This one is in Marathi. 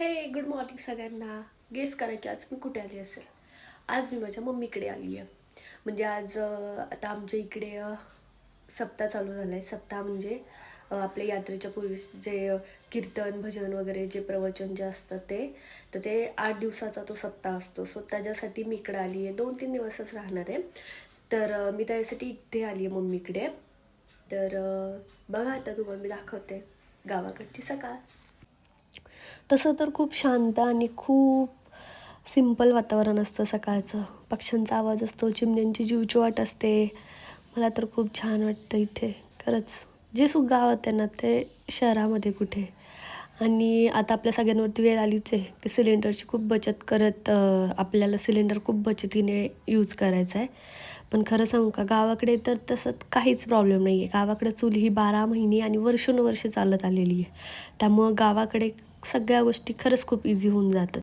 हे गुड मॉर्निंग सगळ्यांना. गेस करा की आज मी कुठे आली असेल. आज मी माझ्या मम्मीकडे आली आहे. म्हणजे आज आता आमच्या इकडे सप्ताह चालू झाला आहे. सप्ताह म्हणजे आपल्या यात्रेच्या पूर्वी जे कीर्तन भजन वगैरे जे प्रवचन जे असतं तर ते 8 दिवसाचा तो सप्ताह असतो. सो त्याच्यासाठी मी इकडे आली आहे. 2-3 दिवसच राहणार आहे. तर मी त्यासाठी इथे आली आहे मम्मीकडे. तर बघा आता तुम्हाला मी दाखवते गावाकडची सकाळ. तसं तर खूप शांत आणि खूप सिंपल वातावरण असतं सकाळचं. पक्ष्यांचा आवाज असतो, चिमण्यांची चिवचिवाट असते. मला तर खूप छान वाटतं इथे. खरंच जे सुख गावात आहे ना ते शहरामध्ये कुठे. आणि आता आपल्या सगळ्यांवरती वेळ आलीच आहे की सिलेंडरची खूप बचत करत आपल्याला सिलेंडर खूप बचतीने यूज करायचा आहे. पण खरं सांगू का, गावाकडे तर तसं काहीच प्रॉब्लेम नाही आहे. गावाकडे चूल ही 12 महिने आणि वर्षानुवर्षे चालत आलेली आहे. त्यामुळं गावाकडे सगळ्या गोष्टी खरंच खूप इझी होऊन जातात.